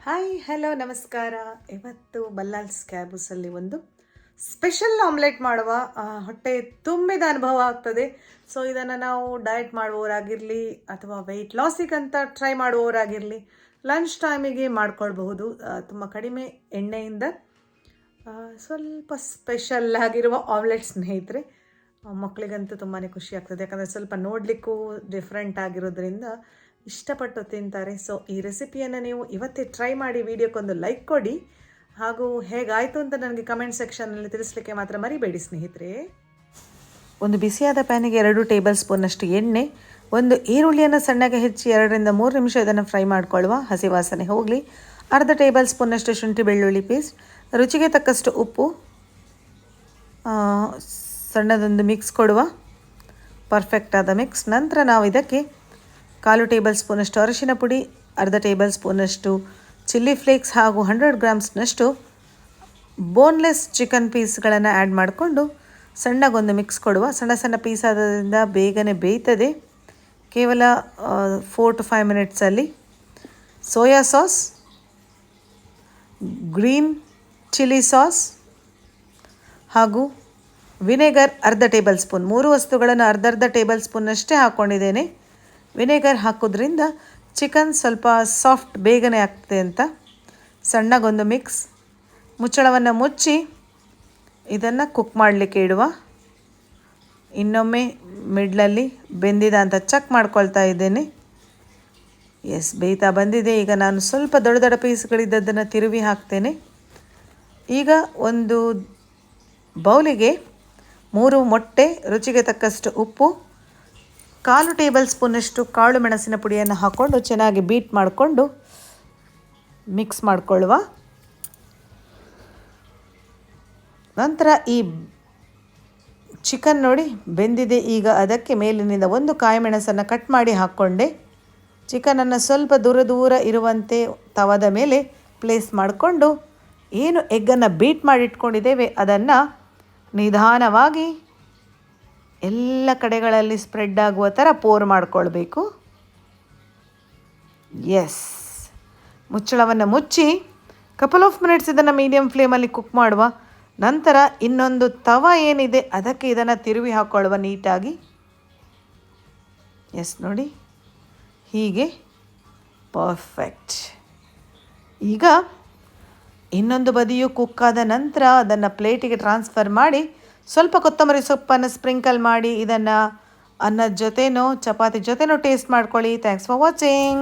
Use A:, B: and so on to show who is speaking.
A: Hi hello ನಮಸ್ಕಾರ. ಇವತ್ತು ಬಲ್ಲಾಲ್ಸ್ ಕ್ಯಾಬೂಸಲ್ಲಿ ಒಂದು ಸ್ಪೆಷಲ್ ಆಮ್ಲೆಟ್ ಮಾಡುವ. ಹೊಟ್ಟೆ ತುಂಬಿದ ಅನುಭವ ಆಗ್ತದೆ. ಸೊ ಇದನ್ನು ನಾವು ಡಯಟ್ ಮಾಡುವವರಾಗಿರಲಿ ಅಥವಾ ವೆಯ್ಟ್ ಲಾಸಿಗಂತ ಟ್ರೈ ಮಾಡುವವರಾಗಿರಲಿ ಲಂಚ್ ಟೈಮಿಗೆ ಮಾಡ್ಕೊಳ್ಬಹುದು. ತುಂಬ ಕಡಿಮೆ ಎಣ್ಣೆಯಿಂದ ಸ್ವಲ್ಪ ಸ್ಪೆಷಲ್ ಆಗಿರುವ ಆಮ್ಲೆಟ್ ಸ್ನೇಹಿತರೆ. ಮಕ್ಕಳಿಗಂತೂ ತುಂಬಾ ಖುಷಿ ಆಗ್ತದೆ, ಯಾಕಂದರೆ ಸ್ವಲ್ಪ ನೋಡಲಿಕ್ಕೂ ಡಿಫ್ರೆಂಟ್ ಆಗಿರೋದ್ರಿಂದ ಇಷ್ಟಪಟ್ಟು ತಿಂತಾರೆ. ಸೊ ಈ ರೆಸಿಪಿಯನ್ನು ನೀವು ಇವತ್ತೇ ಟ್ರೈ ಮಾಡಿ ವಿಡಿಯೋಕ್ಕೊಂದು ಲೈಕ್ ಕೊಡಿ, ಹಾಗೂ ಹೇಗಾಯಿತು ಅಂತ ನನಗೆ ಕಮೆಂಟ್ ಸೆಕ್ಷನ್ನಲ್ಲಿ ತಿಳಿಸ್ಲಿಕ್ಕೆ ಮಾತ್ರ ಮರಿಬೇಡಿ ಸ್ನೇಹಿತರೆ. ಒಂದು ಬಿಸಿಯಾದ ಪ್ಯಾನಿಗೆ 2 ಟೇಬಲ್ ಸ್ಪೂನಷ್ಟು ಎಣ್ಣೆ, ಒಂದು ಈರುಳ್ಳಿಯನ್ನು ಸಣ್ಣಗೆ ಹೆಚ್ಚಿ 2 ರಿಂದ 3 ನಿಮಿಷ ಇದನ್ನು ಫ್ರೈ ಮಾಡಿಕೊಳ್ಳುವ, ಹಸಿ ವಾಸನೆ ಹೋಗಲಿ. ಅರ್ಧ ಟೇಬಲ್ ಸ್ಪೂನಷ್ಟು ಶುಂಠಿ ಬೆಳ್ಳುಳ್ಳಿ ಪೇಸ್ಟ್, ರುಚಿಗೆ ತಕ್ಕಷ್ಟು ಉಪ್ಪು, ಸಣ್ಣದೊಂದು ಮಿಕ್ಸ್ ಕೊಡುವ, ಪರ್ಫೆಕ್ಟ್ ಆದ ಮಿಕ್ಸ್. ನಂತರ ನಾವು ಇದಕ್ಕೆ 1/4 ಟೇಬಲ್ ಸ್ಪೂನಷ್ಟು ಅರಿಶಿನ ಪುಡಿ, ಅರ್ಧ ಟೇಬಲ್ ಸ್ಪೂನಷ್ಟು ಚಿಲ್ಲಿ ಫ್ಲೇಕ್ಸ್ ಹಾಗೂ 100 ಗ್ರಾಮ್ಸ್ನಷ್ಟು ಬೋನ್ಲೆಸ್ ಚಿಕನ್ ಪೀಸ್ಗಳನ್ನು ಆ್ಯಡ್ ಮಾಡಿಕೊಂಡು ಸಣ್ಣಗೊಂದು ಮಿಕ್ಸ್ ಕೊಡುವ. ಸಣ್ಣ ಸಣ್ಣ ಪೀಸ್ ಆದ್ರಿಂದ ಬೇಗನೆ ಬೇಯ್ತದೆ, ಕೇವಲ 4 to 5 ಮಿನಿಟ್ಸಲ್ಲಿ. Soya sauce, green chilli sauce ಹಾಗೂ ವಿನೆಗರ್ ಅರ್ಧ ಟೇಬಲ್ ಸ್ಪೂನ್. 3 ವಸ್ತುಗಳನ್ನು ಅರ್ಧ ಟೇಬಲ್ ಸ್ಪೂನ್ನಷ್ಟೇ ಹಾಕ್ಕೊಂಡಿದ್ದೇನೆ. ವಿನೆಗರ್ ಹಾಕೋದ್ರಿಂದ ಚಿಕನ್ ಸ್ವಲ್ಪ ಸಾಫ್ಟ್ ಬೇಗನೆ ಆಗ್ತದೆ ಅಂತ. ಸಣ್ಣಗೊಂದು ಮಿಕ್ಸ್. ಮುಚ್ಚಳವನ್ನು ಮುಚ್ಚಿ ಇದನ್ನು ಕುಕ್ ಮಾಡಲಿಕ್ಕೆ ಇಡುವ. ಇನ್ನೊಮ್ಮೆ ಮಿಡ್ಲಲ್ಲಿ ಬೆಂದಿದ ಅಂತ ಚೆಕ್ ಮಾಡ್ಕೊಳ್ತಾ ಇದ್ದೇನೆ. ಎಸ್, ಬೇಯ್ತಾ ಬಂದಿದೆ. ಈಗ ನಾನು ಸ್ವಲ್ಪ ದೊಡ್ಡ ದೊಡ್ಡ ಪೀಸ್ಗಳಿದ್ದದನ್ನು ತಿರುವಿ ಹಾಕ್ತೇನೆ. ಈಗ ಒಂದು ಬೌಲಿಗೆ 3 ಮೊಟ್ಟೆ, ರುಚಿಗೆ ತಕ್ಕಷ್ಟು ಉಪ್ಪು, 1/4 ಟೇಬಲ್ ಸ್ಪೂನಷ್ಟು ಕಾಳು ಮೆಣಸಿನ ಪುಡಿಯನ್ನು ಹಾಕ್ಕೊಂಡು ಚೆನ್ನಾಗಿ ಬೀಟ್ ಮಾಡಿಕೊಂಡು ಮಿಕ್ಸ್ ಮಾಡಿಕೊಳ್ಳುವ. ನಂತರ ಈ ಚಿಕನ್ ನೋಡಿ ಬೆಂದಿದೆ. ಈಗ ಅದಕ್ಕೆ ಮೇಲಿನಿಂದ ಒಂದು ಕಾಯಿ ಮೆಣಸನ್ನು ಕಟ್ ಮಾಡಿ ಹಾಕ್ಕೊಂಡೆ. ಚಿಕನನ್ನು ಸ್ವಲ್ಪ ದೂರ ಇರುವಂತೆ ತವದ ಮೇಲೆ ಪ್ಲೇಸ್ ಮಾಡಿಕೊಂಡು ಏನು ಎಗ್ಗನ್ನು ಬೀಟ್ ಮಾಡಿ ಇಟ್ಕೊಂಡಿದ್ದೇವೆ ಅದನ್ನು ನಿಧಾನವಾಗಿ ಎಲ್ಲ ಕಡೆಗಳಲ್ಲಿ ಸ್ಪ್ರೆಡ್ ಆಗುವ ಥರ ಪೋರ್ ಮಾಡಿಕೊಳ್ಬೇಕು. ಎಸ್, ಮುಚ್ಚಳವನ್ನು ಮುಚ್ಚಿ ಕಪಲ್ ಆಫ್ ಮಿನಿಟ್ಸ್ ಇದನ್ನು ಮೀಡಿಯಮ್ ಫ್ಲೇಮಲ್ಲಿ ಕುಕ್ ಮಾಡುವ. ನಂತರ ಇನ್ನೊಂದು ತವ ಏನಿದೆ ಅದಕ್ಕೆ ಇದನ್ನು ತಿರುವಿ ಹಾಕ್ಕೊಳ್ಳುವ ನೀಟಾಗಿ. ಎಸ್ ನೋಡಿ, ಹೀಗೆ ಪರ್ಫೆಕ್ಟ್. ಈಗ ಇನ್ನೊಂದು ಬದಿಯು ಕುಕ್ಕಾದ ನಂತರ ಅದನ್ನು ಪ್ಲೇಟಿಗೆ ಟ್ರಾನ್ಸ್ಫರ್ ಮಾಡಿ ಸ್ವಲ್ಪ ಕೊತ್ತಂಬರಿ ಸೊಪ್ಪನ್ನು ಸ್ಪ್ರಿಂಕಲ್ ಮಾಡಿ ಇದನ್ನು ಅನ್ನದ ಜೊತೆನೋ ಚಪಾತಿ ಜೊತೆನೋ ಟೇಸ್ಟ್ ಮಾಡ್ಕೊಳ್ಳಿ. Thanks for watching.